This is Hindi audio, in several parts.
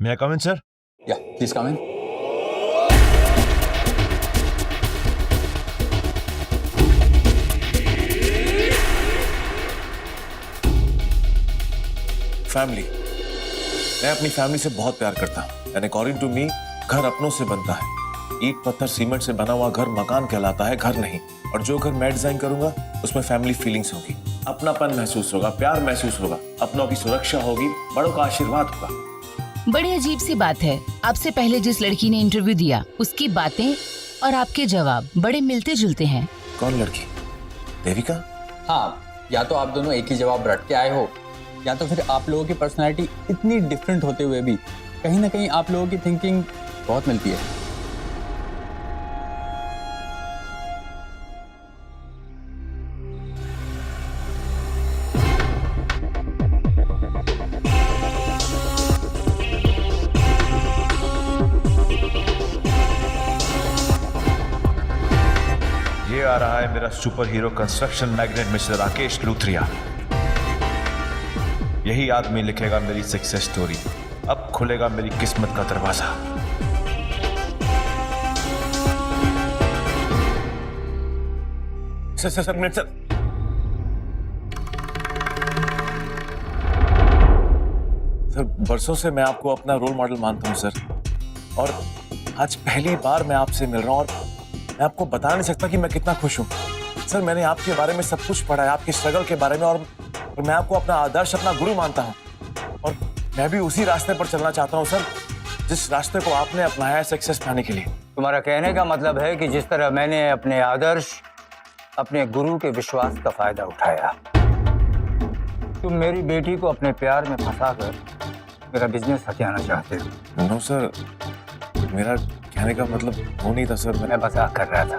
May I come in, sir? Yeah, please come in. Family, मैं अपनी फैमिली से बहुत प्यार करता हूँ एंड अकॉर्डिंग टू मी घर अपनों से बनता है। ईंट पत्थर सीमेंट से बना हुआ घर मकान कहलाता है, घर नहीं। और जो घर मैं डिजाइन करूंगा उसमें फैमिली फीलिंग्स होगी, अपनापन महसूस होगा, प्यार महसूस होगा, अपनों की सुरक्षा होगी, बड़ों का आशीर्वाद होगा। बड़ी अजीब सी बात है, आपसे पहले जिस लड़की ने इंटरव्यू दिया उसकी बातें और आपके जवाब बड़े मिलते जुलते हैं। कौन लड़की? देविका? हाँ, या तो आप दोनों एक ही जवाब रट के आए हो, या तो फिर आप लोगों की पर्सनालिटी इतनी डिफरेंट होते हुए भी कहीं ना कहीं आप लोगों की थिंकिंग बहुत मिलती है। ये आ रहा है मेरा super hero construction magnate mister Rakesh Lutharia. यही आदमी लिखेगा मेरी सक्सेस स्टोरी। अब खुलेगा मेरी किस्मत का दरवाजा। Sir minute sir. सर, बरसों से मैं आपको अपना रोल मॉडल मानता हूं सर, और आज पहली बार मैं आपसे मिल रहा हूं और मैं आपको बता नहीं सकता कि मैं कितना खुश हूं। सर, मैंने आपके बारे में सब कुछ पढ़ा है, आपकी स्ट्रगल के बारे में, और मैं आपको अपना आदर्श, अपना गुरु मानता हूं। और मैं भी उसी रास्ते पर चलना चाहता हूं सर, जिस रास्ते को आपने अपनाया है सक्सेस पाने के लिए। तुम्हारा कहने का मतलब है कि जिस तरह मैंने अपने आदर्श, अपने गुरु के विश्वास का फायदा उठाया, तुम मेरी बेटी को अपने प्यार में फंसाकर मेरा बिजनेस हथियाना चाहते हो। नो सर, मेरा कहने का मतलब वो नहीं था सर। मैं मजाक कर रहा था।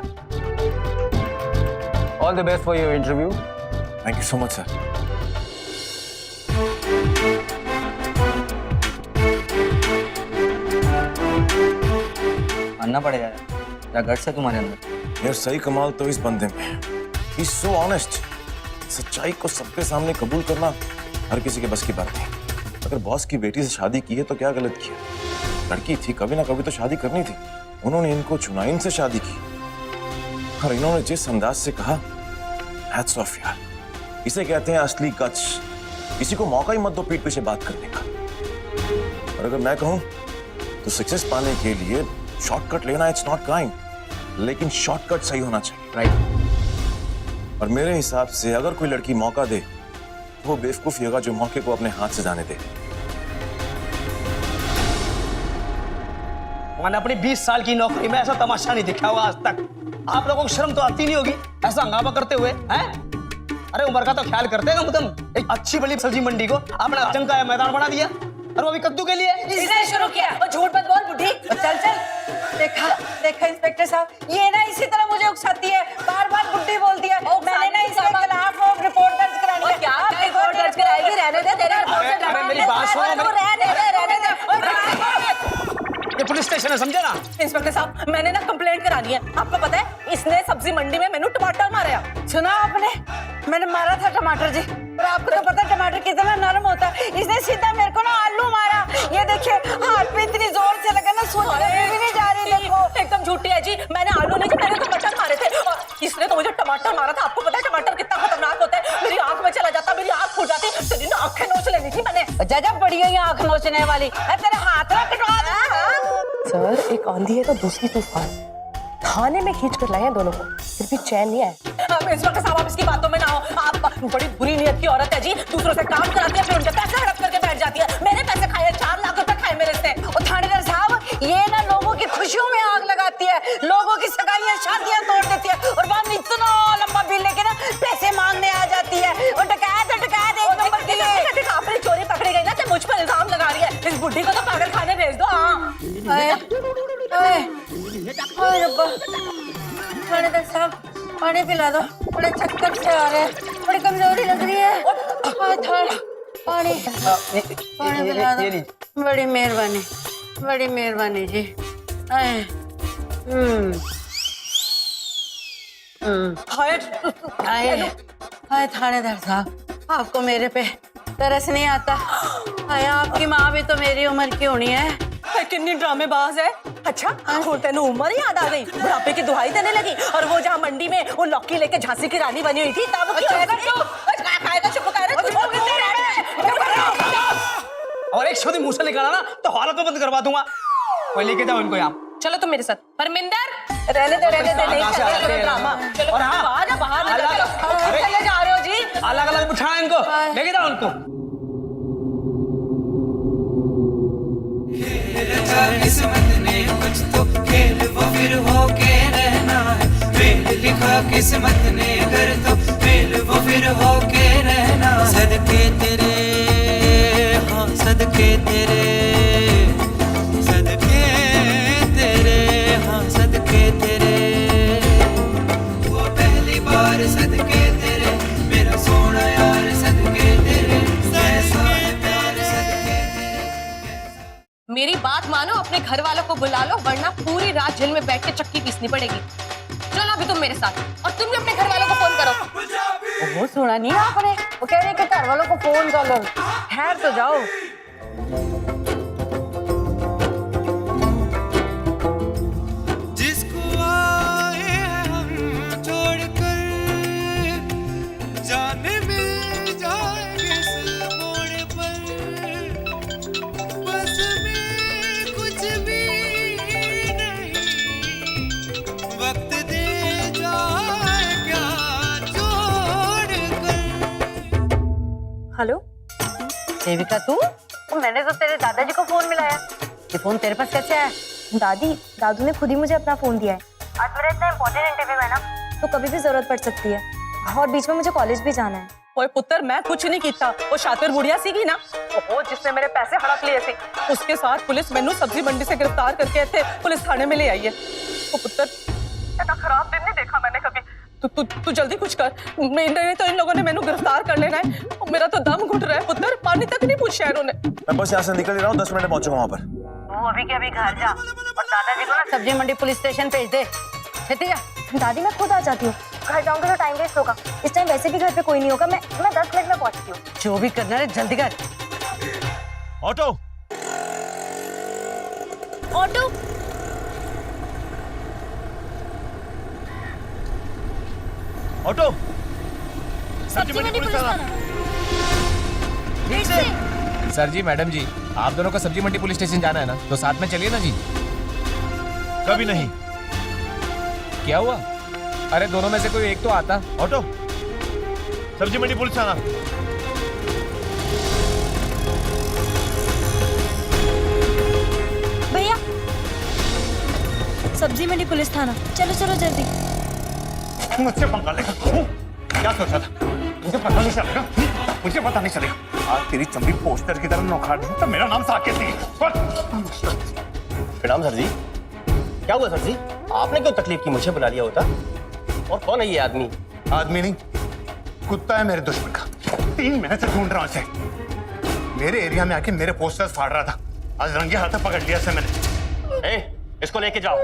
All the best for your interview. Thank you so much sir. मानना पड़ेगा यार, क्या गट्स है तुम्हारे अंदर। यार सही कमाल तो इस बंदे में है। He's so honest। सच्चाई को सबके सामने कबूल करना हर किसी के बस की बात नहीं। अगर बॉस की बेटी से शादी की है तो क्या गलत किया? लड़की थी, कभी ना कभी तो शादी करनी थी। उन्होंने इनको चुना, इनसे शादी की, और इन्होंने जिस अंदाज से कहा, हैट्स ऑफ यार। इसे कहते हैं असली गट्स। किसी को मौका ही मत दो पीठ पीछे बात करने का। और अगर मैं कहूं तो सक्सेस पाने के लिए शॉर्टकट लेना इट्स नॉट क्राइम, लेकिन शॉर्टकट सही होना चाहिए, राइट? और मेरे हिसाब से अगर कोई लड़की मौका दे तो वो बेवकूफी होगा जो मौके को अपने हाथ से जाने दे। मैंने अपनी 20 साल की नौकरी में ऐसा तमाशा नहीं देखा हुआ आज तक। आप लोगों को शर्म तो आती नहीं होगी ऐसा हंगामा करते हुए, हैं? अरे उम्र का तो ख्याल करते हैं कम। एक अच्छी बड़ी सब्जी मंडी को आपने चंका मैदान बना दिया, और वो भी कद्दू के लिए। इसने शुरू किया। और झूठ मत बोल बुढ़ी। चल देखा इंस्पेक्टर साहब, ये ना इसी तरह मुझे उकसाती है, बार-बार बुढ़ी बोलती है। मैंने ना इसके खिलाफ रिपोर्ट दर्ज करानी है। क्या रिपोर्ट दर्ज कराएगी? रहने दे, तेरे रिपोर्ट से अरे मेरी बात सुनो। रहने दे। ये पुलिस स्टेशन है, समझे ना? इंस्पेक्टर साहब, मैंने ना कंप्लेंट करानी है। आपको पता है इसने सब्जी मंडी में मैंने टमाटर मारे। सुना आपने? मैंने मारा था टमाटर जी, और आपको तो पता है टमाटर कितना नरम होता है। इसने सीधा मेरे को ना आलू मारा। ये देखिए हाथ पे इतनी जोर से लगा ना, सोचने भी नहीं जा रही। देखो एकदम झूठी है जी, मैंने आलू नहीं, मैंने तो मटर मारे थे, और इसने तो मुझे टमाटर मारा था। आपको पता है टमाटर कितना खतरनाक होता है? मेरी आंख में चला जाता, मेरी आंख फूट जाती, तेरी ना आंखें नोच लेनी थी मैंने। जब बड़ी है आंख नोचने वाली, तेरे हाथ ना कटवा दे। सर, एक आंधी है तो दूसरी तूफान। थाने में खींच कर लाए हैं दोनों को, फिर भी चैन नहीं आया। इंस्पेक्टर साहब, आप इसकी बातों में ना हो। आप बड़ी बुरी नीयत की औरत है जी। दूसरों से काम कराती है, फिर उनके पैसे हड़प करके बैठ जाती है। मेरे पैसे खाए, 4 लाख रुपए खाए मेरे से। और थानेदार साहब, ये ना लोगों की खुशियों में आग लगाती है, लोगों की सगाइयां शादियां तोड़ देती है, और बाद में इतना लंबा बिल लेके ना पैसे मांगने आ जाती है। और डकैत एक नंबर की है। आपने चोरी पकड़ी गई ना, तो मुझ पर इल्जाम लगा रही है। इस बुढ़ी को तो पागल खाने भेज दो। हाँ थानेदार साहब, पानी पिला दो, बड़े चक्कर से आ रहे हैं, बड़ी कमजोरी लग रही है। पानी पिला दो। बड़ी मेहरबानी जी। हाय थानेदार साहब, आपको मेरे पे तरस नहीं आता? हाय आपकी माँ भी तो मेरी उम्र की होनी है। कितनी ड्रामेबाज है। अच्छा और तेन उम्र याद आ गई, बुढ़ापे की दुहाई देने लगी। और वो जहाँ मंडी में वो लौकी लेके झांसी की रानी बनी हुई थी तब खाएगा चुप कर। और एक शब्द मुंह से निकाला ना तो हालत में बंद करवा दूंगा। कोई लेके जाओ इनको यहाँ। चलो तुम मेरे साथ। परमिंदर रहने दे नहीं चलेगा ड्रामा। और हाँ बाहर चले जा रहे हो जी। अलग अलग बिठाना इनको, लेके जाओ उनको। किस्मत ने कुछ तो खेल वो फिर होके रहना है। फेल लिखा किस्मत ने कर तो फेल वो फिर होके रहना। सदके तेरे हाँ सदके तेरे, सदके तेरे हाँ सदके तेरे। वो पहली बार सदके तेरे मेरा सोना यार सदके तेरे। ऐसा है प्यार सदके तेरे। मेरी बात मानो, अपने घर वालों को बुला लो वरना पूरी रात जेल में बैठ के चक्की पीसनी पड़ेगी। चलो अभी तुम मेरे साथ और तुम भी अपने घर वालों को फोन करो। वो सुना नहीं आपने, वो कह रहे कि घर वालों को फोन कर लो। ठहर तो जाओ। जिसको आए हम छोड़कर जाने मिल जाएंगे इस मोड़ पर। बस में कुछ भी नहीं वक्त दे जाए क्या छोड़ कर। हेलो देविका, तू मैंने तो तेरे दादाजी को फोन मिलाया। ये फोन तेरे पास कैसे आया? दादी, दादू ने खुद ही मुझे अपना फोन दिया है। आज मेरा इतना इम्पोर्टेंट इंटरव्यू है ना, तो कभी भी जरूरत पड़ सकती है। और बीच में मुझे कॉलेज भी जाना है। ओए पुत्र, मैं कुछ नहीं किया। वो शातिर बुढ़िया सीगी ना, वो जिसने मेरे पैसे हड़प लिए थे, उसके साथ पुलिस मैनू सब्जी मंडी से गिरफ्तार करके इतने पुलिस थाने में ले आई है। ओ पुत्र, इतना खराब दिन नहीं देखा मैंने कभी। तू जल्दी कुछ कर, नहीं तो इन लोगों ने मैनू गिरफ्तार कर लेना है। और मेरा तो दम घुट रहा है पुत्र, पानी तक नहीं पूछा इन्होंने। मैं बस यहाँ से निकल ही रहा हूँ, 10 मिनट में पहुंचूंगा वहाँ पर। तू अभी के अभी घर जा और दादाजी को ना सब्जी मंडी पुलिस स्टेशन भेज दे। खेती जा। दादी मैं खुद आ जाती हूँ, घर जाऊंगी तो टाइम वेस्ट होगा। इस टाइम वैसे भी घर पे कोई नहीं होगा। मैं 10 मिनट में पहुंचती हूँ। जो भी करना है जल्दी कर। ऑटो ऑटो ऑटो सब्जी मंडी पुलिस थाना। सर जी, मैडम जी, आप दोनों को सब्जी मंडी पुलिस स्टेशन जाना है ना, तो साथ में चलिए ना जी। कभी नहीं। क्या हुआ? अरे दोनों में से कोई एक तो आता। ऑटो सब्जी मंडी पुलिस थाना। भैया, सब्जी मंडी पुलिस थाना। चलो चलो जल्दी। मुझसे पंगा लेगा? क्या सोचा था? मुझे पता नहीं चलेगा। मुझे पता नहीं चलेगा। आज तेरी चमड़ी पोस्टर की तरह नौखार दी तो मेरा नाम साकेत नहीं। प्रणाम सर जी। क्या हुआ सर जी? आपने क्यों तकलीफ की? मुझे बुला लिया होता। और कौन है ये आदमी? आदमी नहीं, कुत्ता है मेरे दुश्मन का। 3 महीने से ढूंढ रहा हूं इसे। मेरे एरिया में आके मेरे पोस्टर्स फाड़ रहा था। आज रंगे हाथ पकड़ लिया इसे मैंने। इसको लेके जाओ,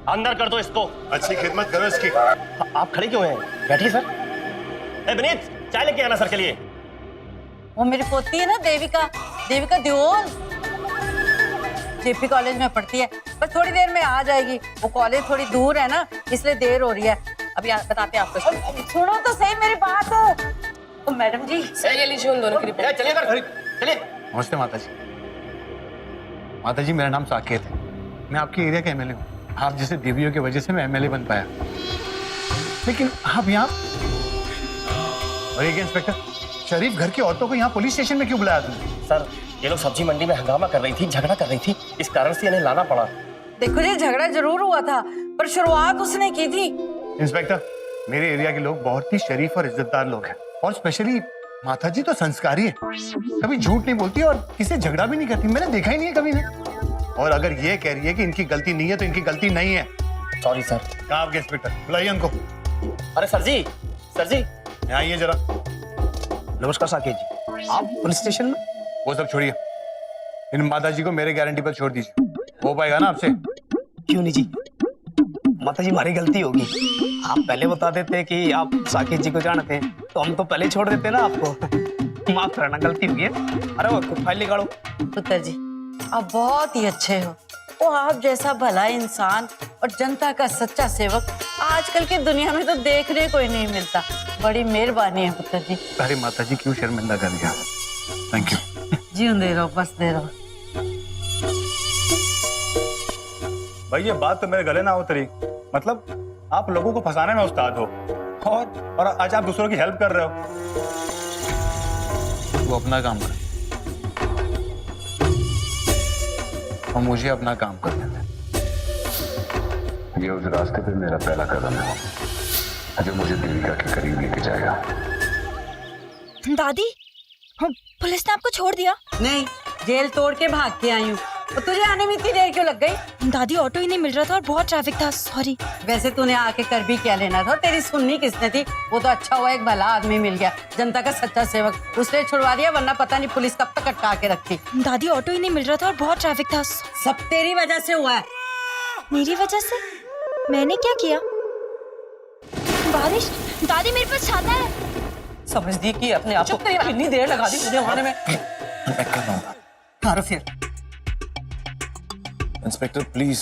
अंदर कर दो इसको। अच्छी खिदमत करो इसकी। आप खड़े क्यों हैं? बैठिए सर। विनीत, चाय लेके आना सर के लिए। वो मेरी पोती है ना देविका, देविका दियोल, जेपी कॉलेज में पढ़ती है। बस थोड़ी देर में आ जाएगी। वो कॉलेज थोड़ी दूर है ना, इसलिए देर हो रही है। अभी बताते हैं आपको। सुनो तो सही मेरी बात। तो मैडम जी ये लीजिए उन दोनों की रिपोर्ट। चलिए सर, चलिए। नमस्ते माता जी। माता जी, मेरा नाम साकेत है। मैं आपके एरिया का एमएलए हूँ। आप जैसे देवियों की वजह से मैं एमएलए बन पाया, लेकिन आप यहाँ और एक इंस्पेक्टर शरीफ घर की औरतों को यहाँ पुलिस स्टेशन में क्यों बुलाया तुमने? सर, ये लोग सब्जी मंडी में हंगामा कर रही थी, झगड़ा कर रही थी, इस कारण से इन्हें लाना पड़ा। देखो जी, झगड़ा जरूर हुआ था पर शुरुआत उसने की थी। इंस्पेक्टर, मेरे एरिया के लोग बहुत ही शरीफ और इज्जतदार लोग हैं, और स्पेशली माता जी तो संस्कारी है। कभी झूठ नहीं बोलती और किसी झगड़ा भी नहीं करती। मैंने देखा ही नहीं है कभी ने। और अगर ये कह रही है कि इनकी गलती नहीं है तो इनकी गलती नहीं है। Sorry sir. कहाँ आपके इंस्पेक्टर? बुलाइए उनको। अरे सर जी, सर जी आइए जरा। नमस्कार साकेत जी, आप पुलिस स्टेशन में? वो सब छोड़िए, इन माता जी को मेरे गारंटी पर छोड़ दीजिए। हो पाएगा ना आपसे? क्यों नहीं जी, माता जी हमारी गलती होगी। आप पहले बता देते कि आप साकेत जी को जानते हैं तो हम तो पहले छोड़ देते ना आपको। माफ करना, गलती हो गई है। अरे वो फाइल निकालो। पुत्र जी आप बहुत ही अच्छे हो। वो आप जैसा भला इंसान और जनता का सच्चा सेवक आजकल की दुनिया में तो देखने को ही नहीं मिलता। बड़ी मेहरबानी है पुत्र जी। अरे माता जी क्यों शर्मिंदा कर दिया। Thank you. जीवन रहो, बस दे रहो। भाई ये बात तो मेरे गले ना उतरी। मतलब आप लोगों को फंसाने में उस्ताद हो और आज आप दूसरों की हेल्प कर रहे हो। वो अपना काम कर और मुझे अपना काम करने दे। ये उस रास्ते पे मेरा पहला कदम है जो मुझे देविका के करीब लेके जाएगा। दादी पुलिस ने आपको छोड़ दिया? नहीं, जेल तोड़ के भाग के आई हूँ। तो तुझे आने में इतनी देर क्यों लग गई? दादी ऑटो ही नहीं मिल रहा था और बहुत ट्रैफिक था, सॉरी। वैसे तूने आके कर भी क्या लेना था? तेरी सुननी किसने थी? वो तो अच्छा हुआ एक भला आदमी मिल गया, जनता का सच्चा सेवक, उसने छुड़वा दिया, वरना पता नहीं पुलिस कब तक अटका के रखती। दादी ऑटो ही नहीं मिल रहा था और बहुत ट्रैफिक था। सब तेरी वजह से हुआ है। मेरी वजह से? मैंने क्या किया? बारिश, दादी मेरे पास छाता है। समझ दी कि अपने आप को इतनी देर लगा दी मुझे आने में। मैं कर रहा हूँ। मारो फिर। इंस्पेक्टर प्लीज,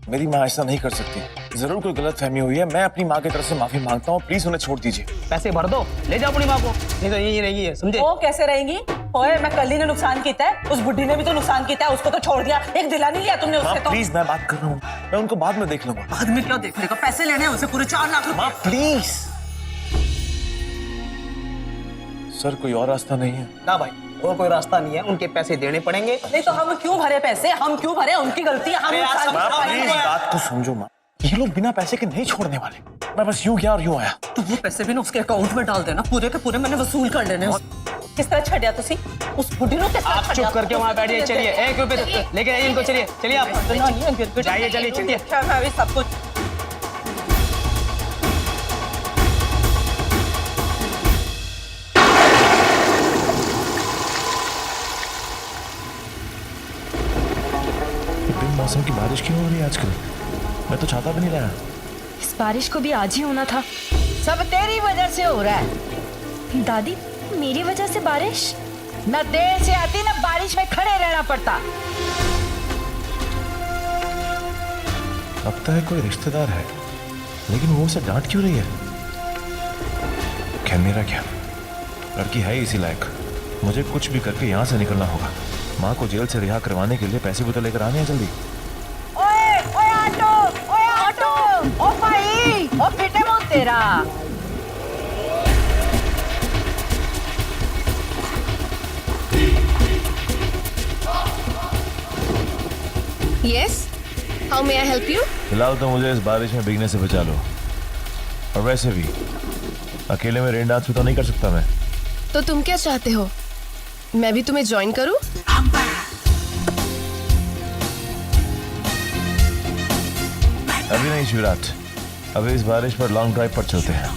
मेरी माँ ऐसा नहीं कर सकती। जरूर कोई गलतफहमी हुई है। मैं अपनी माँ की तरफ से माफी मांगता हूँ। प्लीज उन्हें छोड़ दीजिए। पैसे भर दो, ले जाओ अपनी माँ को, नहीं तो यही रहेगी है, समझे? वो कैसे रहेंगी? ओए मैं कल ही ने नुकसान किया है, उस बुढ़ी ने भी तो नुकसान किया है, उसको तो छोड़ दिया, एक दिला नहीं लिया तुमने उससे। तो प्लीज मैं बात कर रहा हूँ, मैं उनको बाद में देख लूंगा। बाद में क्या देखने का? पैसे लेने हैं उसे पूरे 4 लाख रुपए। प्लीज सर, कोई और रास्ता नहीं है? ना भाई, और कोई रास्ता नहीं है, उनके पैसे देने पड़ेंगे। नहीं तो हम क्यों भरे पैसे? हम क्यों भरे? उनकी गलती है। हम प्लीज बात को समझो माँ, ये लोग बिना पैसे के नहीं छोड़ने वाले। मैं बस यूं गया और यूं आया। तो वो पैसे भी ना उसके अकाउंट में डाल देना, पूरे के पूरे मैंने वसूल कर लेने। किस तरह छड़िया तुसी उस बुढ़ी नु? किस आप चुप करके वहाँ बैठिए। चलिए 1 रुपए लेके आइए इनको। चलिए चलिए आप जाइए, चलिए चलिए। सब कुछ मौसम की बारिश क्यों हो रही है आजकल? मैं तो छाता भी नहीं लाया। इस बारिश को भी आज ही होना था। सब तेरी वजह से हो रहा है। दादी मेरी वजह से बारिश? न देर से आती न बारिश में खड़े रहना पड़ता। लगता है कोई रिश्तेदार है, लेकिन वो उसे डांट क्यों रही है? खैर मेरा क्या, लड़की है इसी लायक। मुझे कुछ भी करके यहाँ से निकलना होगा। माँ को जेल से रिहा करवाने के लिए पैसे भी तो लेकर आने हैं जल्दी। ओए ओए ऑटो, ओए ऑटो, ओ भाई, ओ बेटे वो तेरा। Yes, how may I help you? फिलहाल तो मुझे इस बारिश में भीगने से बचा लो। और वैसे भी अकेले में रेन डांस भी तो नहीं कर सकता मैं। तो तुम क्या चाहते हो? मैं भी तुम्हें ज्वाइन करूं? अभी नहीं शिवराज, अभी इस बारिश पर लॉन्ग ड्राइव पर चलते हैं।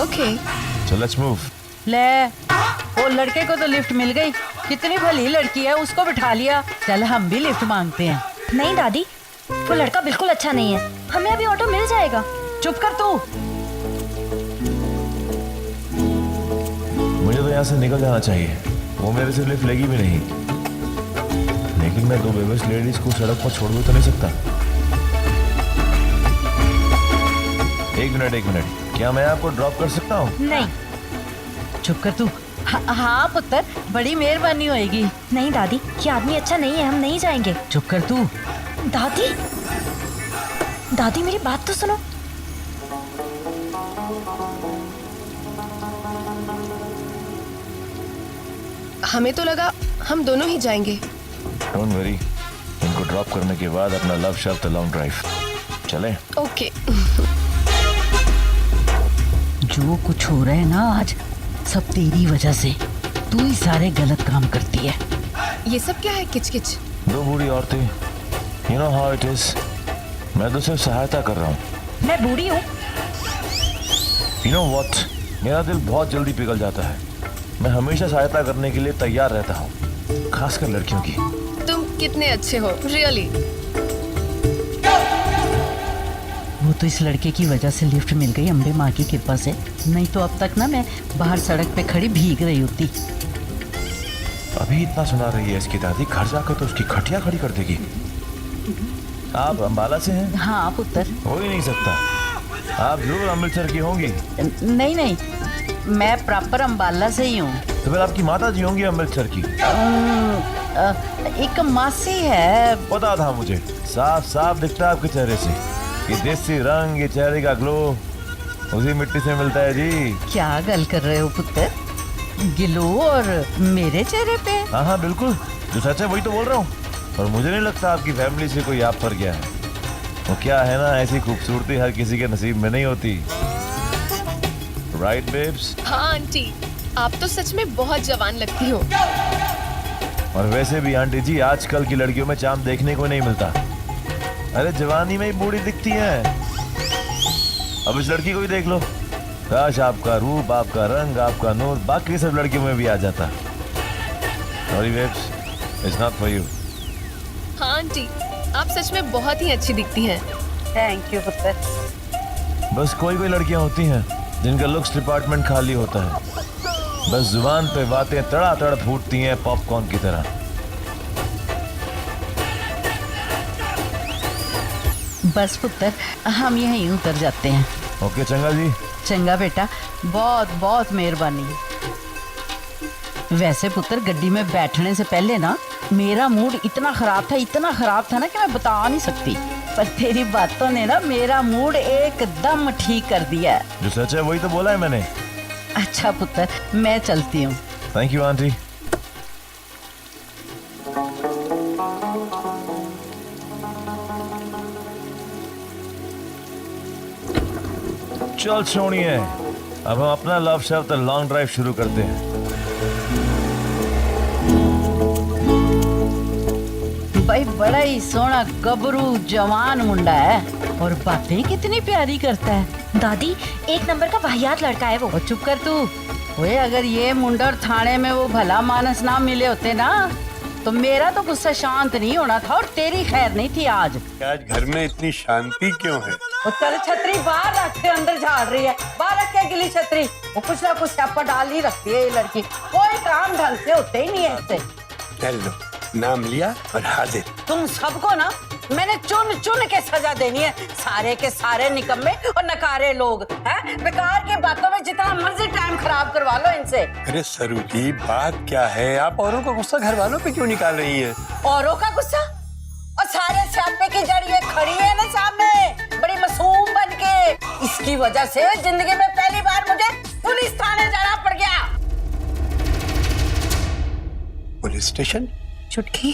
ओके। So let's move. ले, वो लड़के को तो लिफ्ट मिल गई। कितनी भली लड़की है, उसको बिठा लिया। चल हम भी लिफ्ट मांगते हैं। नहीं दादी, वो लड़का बिल्कुल अच्छा नहीं है। हमें अभी ऑटो मिल जाएगा। चुप कर तू। मुझे तो यहाँ से निकल जाना चाहिए। वो मेरे से लिफ्ट लेगी भी नहीं। लेकिन मैं 2 बेबस लेडीज को सड़क पर छोड़ भी तो नहीं सकता। एक मिनट, क्या मैं आपको ड्रॉप कर सकता हूँ? नहीं। चुप कर तू। हाँ पुत्र, बड़ी मेहरबानी होएगी। नहीं दादी, ये आदमी अच्छा नहीं है, हम नहीं जाएंगे। चुप कर तू। दादी, दादी मेरी बात तो सुनो। हमें तो लगा हम दोनों ही जाएंगे। डोंट वरी, इनको ड्रॉप करने के बाद अपना लव शब्द लॉन्ग ड्राइव चले। ओके। जो कुछ हो रहा है ना आज, सब तेरी वजह से। तू ही सारे गलत काम करती है। ये सब क्या है किच-किच? 2 बूढ़ी औरतें, you know how it is. मैं तो सिर्फ सहायता कर रहा हूँ। मैं बूढ़ी हूँ? यू नो व्हाट, मेरा दिल बहुत जल्दी पिघल जाता है। मैं हमेशा सहायता करने के लिए तैयार रहता हूँ, खासकर लड़कियों की। तुम कितने अच्छे हो, रियली। वो तो इस लड़के की वजह से लिफ्ट मिल गई, अम्बे माँ की कृपा से। नहीं तो अब तक ना मैं बाहर सड़क पे खड़ी भीग रही होती। अभी इतना सुना रही है इसकी दादी, घर जाकर तो उसकी खटिया खड़ी कर देगी। आप अंबाला से हैं? हाँ पुत्र। हो ही नहीं सकता, आप जरूर अमृतसर की होंगी। नहीं नहीं, मैं प्रॉपर अंबाला से ही हूँ। तो फिर आपकी माता जी होंगी अमृतसर की। एक मासी है। पता था मुझे, साफ साफ दिखता है आपके चेहरे से। ये देसी रंग, ये चेहरे का ग्लो उसी मिट्टी से मिलता है जी। क्या गल कर रहे हो पुत्र? गिलो और मेरे चेहरे पे? हाँ हाँ बिल्कुल, जो सच है वही तो बोल रहा हूँ। और मुझे नहीं लगता आपकी फैमिली से कोई आप पर गया है। वो क्या है ना, ऐसी खूबसूरती हर किसी के नसीब में नहीं होती। Right babes? हाँ आंटी, आप तो सच में बहुत जवान लगती हो। और वैसे भी आंटी जी, आजकल की लड़कियों में चाम देखने को नहीं मिलता। अरे जवानी में ही बूढ़ी दिखती है। अब इस लड़की को भी देख लो, काश आपका रूप, आपका रंग, आपका नूर बाकी सब लड़कियों में भी आ जाता। Sorry babes, it's not for you. हाँ आंटी, आप सच में बहुत ही अच्छी दिखती हैं। थैंक यू पुत्र। बस कोई कोई लड़कियां होती हैं जिनका लुक्स डिपार्टमेंट खाली होता है। बस जुबान पे बातें तड़ातड़ फूटती हैं पॉपकॉर्न की तरह। बस पुत्र, हम यहीं उतर जाते हैं। ओके चंगा जी। चंगा बेटा, बहुत बहुत मेहरबानी। वैसे पुत्र, गड्डी में बैठने से पहले ना मेरा मूड इतना खराब था ना कि मैं बता नहीं सकती। पर तेरी बातों ने ना मेरा मूड एकदम ठीक कर दिया है। जो सच है वही तो बोला है मैंने। अच्छा पुत्र, मैं चलती हूँ। Thank you aunty. चल सोनिए, अब हम अपना लव शब्द लॉन्ग ड्राइव शुरू करते हैं। भाई बड़ा ही सोना गबरू जवान मुंडा है और बातें कितनी प्यारी करता है। दादी, एक नंबर का वाहियात लड़का है वो। और चुप कर तू। ओए, अगर ये मुंडा और थाने में वो भला मानस ना मिले होते ना, तो मेरा तो गुस्सा शांत नहीं होना था और तेरी खैर नहीं थी आज। आज घर में इतनी शांति क्यों है? वो चल छतरी बाहर रख के अंदर झाड़ रही है। बाहर रख के गिली छतरी। वो कुछ ना कुछ स्यापा डाल ही रखती है ये लड़की। कोई काम ढंग से होते ही नहीं है इससे। चल लो, नाम लिया और हाजिर। तुम सबको ना मैंने चुन चुन के सजा देनी है। सारे के सारे निकम्मे और नकारे लोग हैं। बेकार की बातों में जितना मर्जी टाइम खराब करवा लो इनसे। अरे सरू जी, बात क्या है? आप औरों का गुस्सा घर वालों पे क्यों निकाल रही हैं? औरों का गुस्सा? और सारे स्यापे की जड़ ये खड़ी है ना सामने, बड़ी मासूम बन के। इसकी वजह से जिंदगी में पहली बार मुझे पुलिस थाने जाना पड़ गया। Police station? चुटकी,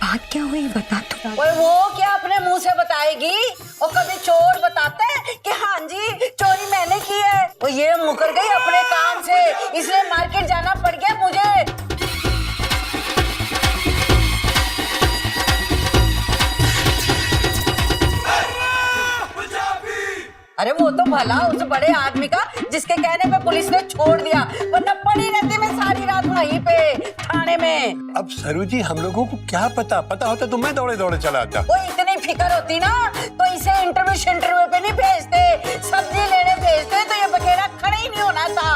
बात क्या हुई बता तो। वो क्या अपने मुंह से बताएगी? और कभी चोर बताते हैं कि हाँ जी चोरी मैंने की है। वो ये मुकर गई अपने काम से, इसलिए मार्केट जाना पड़ गया मुझे। अरे वो तो भला उस बड़े आदमी का जिसके कहने पे पुलिस ने छोड़ दिया, वरना पड़ी रहती मैं सारी रात वहीं पे थाने में। अब सरू जी, हम लोगों को क्या पता होता तो मैं दौड़े दौड़े चला आता। वो इतनी फिक्र होती ना तो इसे इंटरव्यू पे नहीं भेजते, सब्जी लेने भेजते तो ये बखेड़ा खड़े ही नहीं होना था।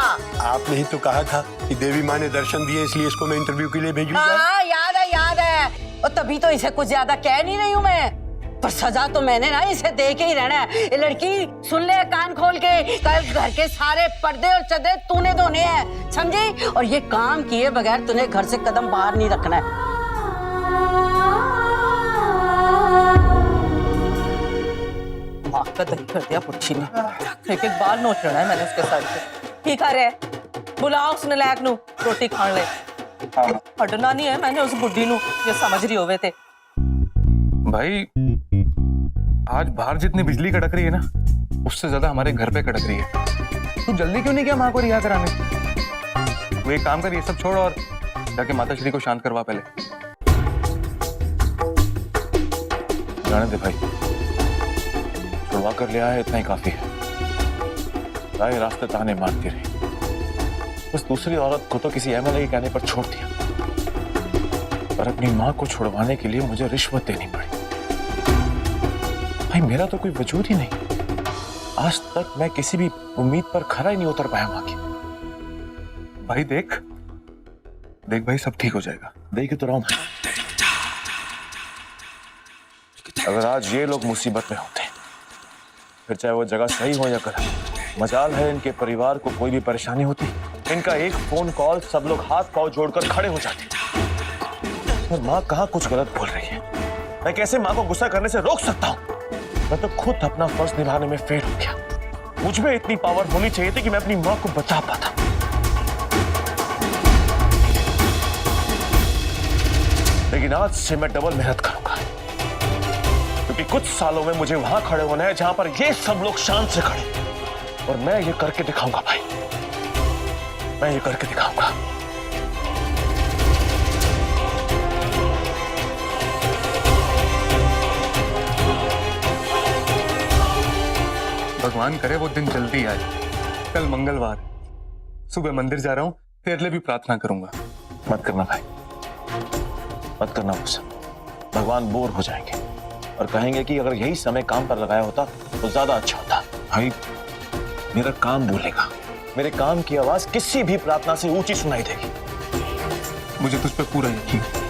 आपने ही तो कहा था कि देवी माँ ने दर्शन दिए इसलिए इसको मैं इंटरव्यू के लिए भेजूंगा। हाँ याद है। और तभी तो इसे कुछ ज्यादा कह नहीं रही हूँ मैं, पर सजा तो मैंने ना इसे दे के ही रहना है। ये लड़की सुन ले कान खोल के, कल घर के सारे पर्दे और चदरे तूने धोने हैं, समझी? और ये काम किए बगैर तूने घर से कदम बाहर नहीं रखना है। माँ का दही कर दिया पुच्छी ने। एक बार नोच लेना है मैंने उसके साथ से। ठीक है, बुलाओ उस नलायक नू रोटी खान ले। हटना नहीं है मैंने उस बुढ़ी नू, जो समझ रही होवे थे। भाई आज बाहर जितनी बिजली कड़क रही है ना, उससे ज्यादा हमारे घर पे कड़क रही है। तू जल्दी क्यों नहीं गया माँ को रिहा कराने? तू एक काम कर, ये सब छोड़ और जाके माता श्री को शांत करवा पहले। जाने दे भाई, छुड़वा कर लिया है, इतना ही काफी है। राह रास्ते ताने मारती रही, बस दूसरी औरत को तो किसी एमएलए के कहने पर छोड़ दिया, पर अपनी माँ को छुड़वाने के लिए मुझे रिश्वत देनी पड़ी। भाई मेरा तो कोई वजूद ही नहीं। आज तक मैं किसी भी उम्मीद पर खरा ही नहीं उतर पाया माँ की। भाई देख, देख भाई, सब ठीक हो जाएगा। देख तो रहा हूं। अगर आज ये लोग मुसीबत में होते, फिर चाहे वो जगह सही हो या गलत, मजाल है इनके परिवार को कोई भी परेशानी होती, इनका एक फोन कॉल सब लोग हाथ पांव जोड़कर खड़े हो जाते। और माँ कहाँ कुछ गलत बोल रही है? मैं कैसे माँ को गुस्सा करने से रोक सकता हूँ? मैं तो खुद अपना फर्ज निभाने में फेल हो गया। मुझ में इतनी पावर होनी चाहिए थी कि मैं अपनी माँ को बचा पाता। लेकिन आज से मैं डबल मेहनत करूंगा, क्योंकि कुछ सालों में मुझे वहां खड़े होना है जहां पर ये सब लोग शान से खड़े, और मैं ये करके दिखाऊंगा भाई, मैं ये करके दिखाऊंगा। भगवान करे वो दिन जल्दी आए। कल मंगलवार, सुबह मंदिर जा रहा हूं, तेरे लिए भी प्रार्थना करूंगा। मत करना भाई, मत करना मुझसे। भगवान बोर हो जाएंगे और कहेंगे कि अगर यही समय काम पर लगाया होता तो ज्यादा अच्छा होता। भाई, मेरा काम बोलेगा, मेरे काम की आवाज किसी भी प्रार्थना से ऊंची सुनाई देगी। मुझे तुझ पे पूरा यकीन है।